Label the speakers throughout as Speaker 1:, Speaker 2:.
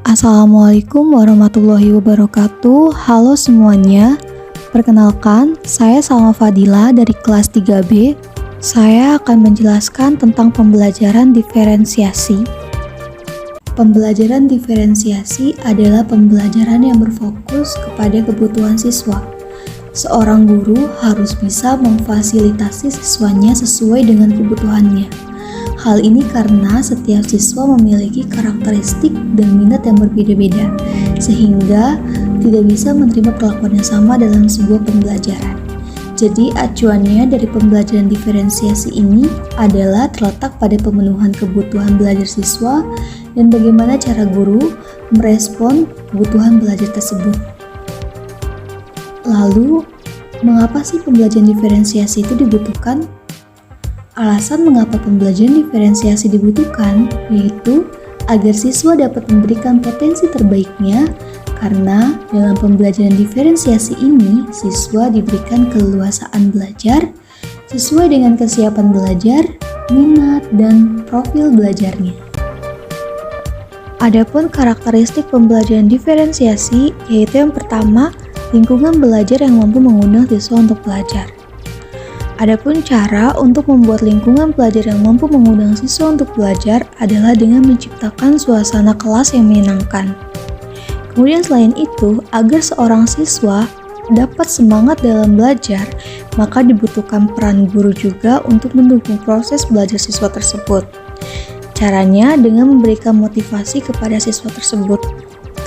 Speaker 1: Assalamualaikum warahmatullahi wabarakatuh. Halo semuanya. Perkenalkan, saya Salma Fadila dari kelas 3B. Saya akan menjelaskan tentang pembelajaran diferensiasi. Pembelajaran diferensiasi adalah pembelajaran yang berfokus kepada kebutuhan siswa. Seorang guru harus bisa memfasilitasi siswanya sesuai dengan kebutuhannya. Hal ini karena setiap siswa memiliki karakteristik dan minat yang berbeda-beda, sehingga tidak bisa menerima perlakuan yang sama dalam sebuah pembelajaran. Jadi acuannya dari pembelajaran diferensiasi ini adalah terletak pada pemenuhan kebutuhan belajar siswa dan bagaimana cara guru merespon kebutuhan belajar tersebut. Lalu, mengapa sih pembelajaran diferensiasi itu dibutuhkan? Alasan mengapa pembelajaran diferensiasi dibutuhkan yaitu agar siswa dapat memberikan potensi terbaiknya, karena dalam pembelajaran diferensiasi ini siswa diberikan keleluasaan belajar sesuai dengan kesiapan belajar, minat, dan profil belajarnya. Adapun karakteristik pembelajaran diferensiasi yaitu yang pertama, lingkungan belajar yang mampu mengundang siswa untuk belajar. Adapun cara untuk membuat lingkungan belajar yang mampu mengundang siswa untuk belajar adalah dengan menciptakan suasana kelas yang menyenangkan. Kemudian selain itu, agar seorang siswa dapat semangat dalam belajar, maka dibutuhkan peran guru juga untuk mendukung proses belajar siswa tersebut. Caranya dengan memberikan motivasi kepada siswa tersebut.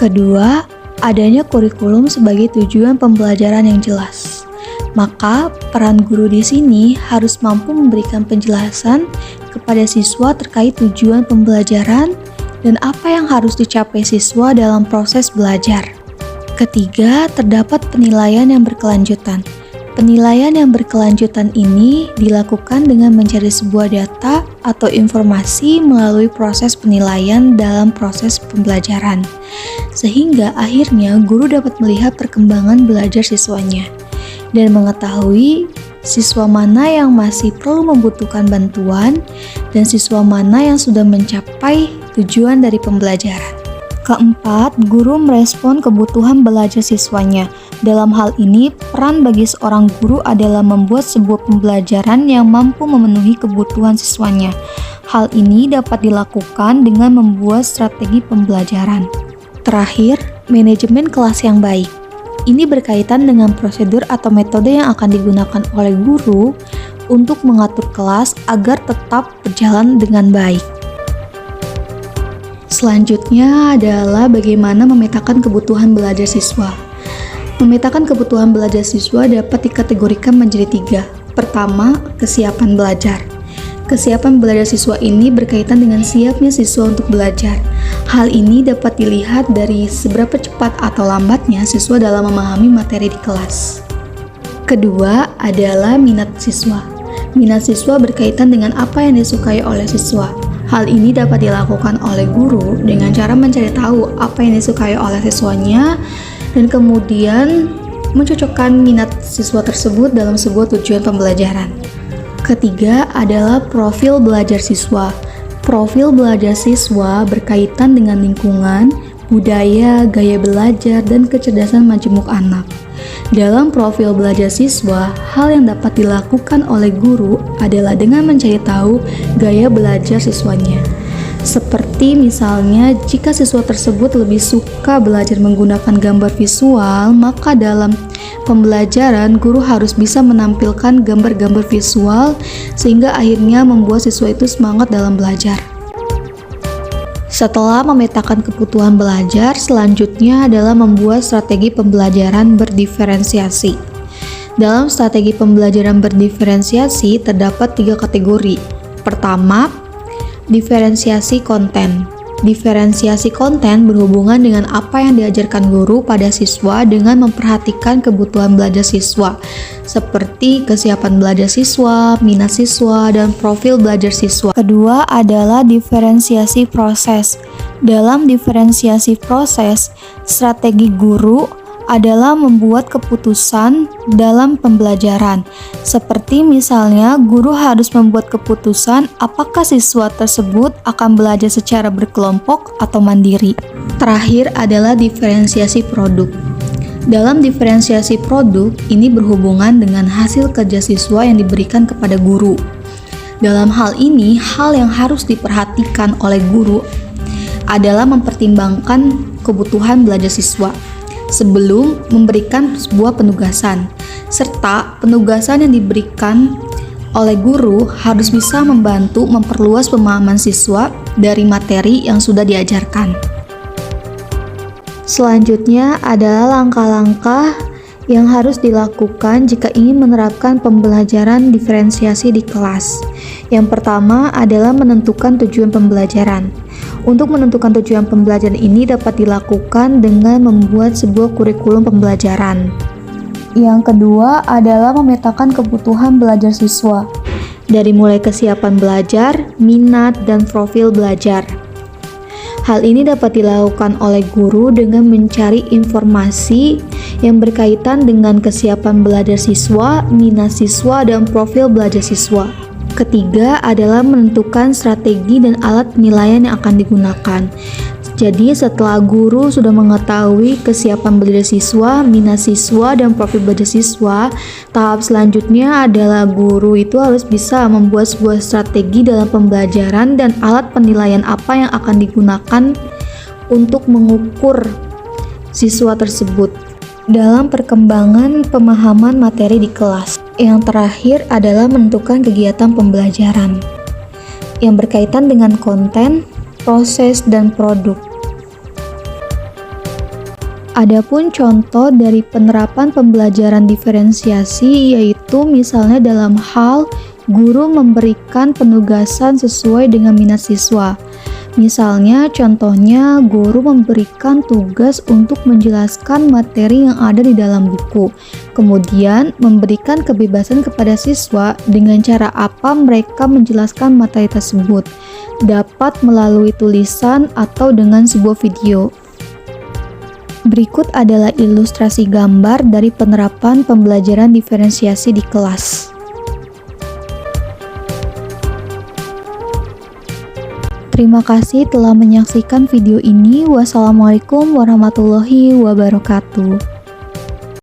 Speaker 1: Kedua, adanya kurikulum sebagai tujuan pembelajaran yang jelas. Maka, peran guru di sini harus mampu memberikan penjelasan kepada siswa terkait tujuan pembelajaran dan apa yang harus dicapai siswa dalam proses belajar. Ketiga, terdapat penilaian yang berkelanjutan. Penilaian yang berkelanjutan ini dilakukan dengan mencari sebuah data atau informasi melalui proses penilaian dalam proses pembelajaran, sehingga akhirnya guru dapat melihat perkembangan belajar siswanya dan mengetahui siswa mana yang masih perlu membutuhkan bantuan dan siswa mana yang sudah mencapai tujuan dari pembelajaran. Keempat, guru merespon kebutuhan belajar siswanya. Dalam hal ini, peran bagi seorang guru adalah membuat sebuah pembelajaran yang mampu memenuhi kebutuhan siswanya. Hal ini dapat dilakukan dengan membuat strategi pembelajaran. Terakhir, manajemen kelas yang baik. Ini berkaitan dengan prosedur atau metode yang akan digunakan oleh guru untuk mengatur kelas agar tetap berjalan dengan baik. Selanjutnya adalah bagaimana memetakan kebutuhan belajar siswa. Memetakan kebutuhan belajar siswa dapat dikategorikan menjadi 3. Pertama, kesiapan belajar. Kesiapan belajar siswa ini berkaitan dengan siapnya siswa untuk belajar. Hal ini dapat dilihat dari seberapa cepat atau lambatnya siswa dalam memahami materi di kelas. Kedua adalah minat siswa. Minat siswa berkaitan dengan apa yang disukai oleh siswa. Hal ini dapat dilakukan oleh guru dengan cara mencari tahu apa yang disukai oleh siswanya dan kemudian mencocokkan minat siswa tersebut dalam sebuah tujuan pembelajaran. Ketiga adalah profil belajar siswa. Profil belajar siswa berkaitan dengan lingkungan, budaya, gaya belajar, dan kecerdasan majemuk anak. Dalam profil belajar siswa, hal yang dapat dilakukan oleh guru adalah dengan mencari tahu gaya belajar siswanya. Seperti misalnya, jika siswa tersebut lebih suka belajar menggunakan gambar visual, maka dalam pembelajaran guru harus bisa menampilkan gambar-gambar visual sehingga akhirnya membuat siswa itu semangat dalam belajar. Setelah memetakan kebutuhan belajar, selanjutnya adalah membuat strategi pembelajaran berdiferensiasi. Dalam strategi pembelajaran berdiferensiasi terdapat 3 kategori. Pertama, diferensiasi konten. Diferensiasi konten berhubungan dengan apa yang diajarkan guru pada siswa dengan memperhatikan kebutuhan belajar siswa, seperti kesiapan belajar siswa, minat siswa, dan profil belajar siswa. Kedua adalah diferensiasi proses. Dalam diferensiasi proses, strategi guru adalah membuat keputusan dalam pembelajaran. Seperti misalnya, guru harus membuat keputusan apakah siswa tersebut akan belajar secara berkelompok atau mandiri. Terakhir adalah diferensiasi produk. Dalam diferensiasi produk, ini berhubungan dengan hasil kerja siswa yang diberikan kepada guru. Dalam hal ini, hal yang harus diperhatikan oleh guru adalah mempertimbangkan kebutuhan belajar siswa sebelum memberikan sebuah penugasan, serta penugasan yang diberikan oleh guru harus bisa membantu memperluas pemahaman siswa dari materi yang sudah diajarkan. Selanjutnya adalah langkah-langkah yang harus dilakukan jika ingin menerapkan pembelajaran diferensiasi di kelas. Yang pertama adalah menentukan tujuan pembelajaran. Untuk menentukan tujuan pembelajaran ini dapat dilakukan dengan membuat sebuah kurikulum pembelajaran. Yang kedua adalah memetakan kebutuhan belajar siswa, dari mulai kesiapan belajar, minat, dan profil belajar. Hal ini dapat dilakukan oleh guru dengan mencari informasi yang berkaitan dengan kesiapan belajar siswa, minat siswa, dan profil belajar siswa. Ketiga adalah menentukan strategi dan alat penilaian yang akan digunakan. Jadi setelah guru sudah mengetahui kesiapan belajar siswa, minat siswa, dan profil belajar siswa, tahap selanjutnya adalah guru itu harus bisa membuat sebuah strategi dalam pembelajaran dan alat penilaian apa yang akan digunakan untuk mengukur siswa tersebut dalam perkembangan pemahaman materi di kelas. Yang terakhir adalah menentukan kegiatan pembelajaran yang berkaitan dengan konten, proses, dan produk. Adapun contoh dari penerapan pembelajaran diferensiasi yaitu misalnya dalam hal guru memberikan penugasan sesuai dengan minat siswa. Misalnya contohnya guru memberikan tugas untuk menjelaskan materi yang ada di dalam buku. Kemudian memberikan kebebasan kepada siswa dengan cara apa mereka menjelaskan materi tersebut. Dapat melalui tulisan atau dengan sebuah video. Berikut adalah ilustrasi gambar dari penerapan pembelajaran diferensiasi di kelas. Terima kasih telah menyaksikan video ini. Wassalamualaikum warahmatullahi wabarakatuh.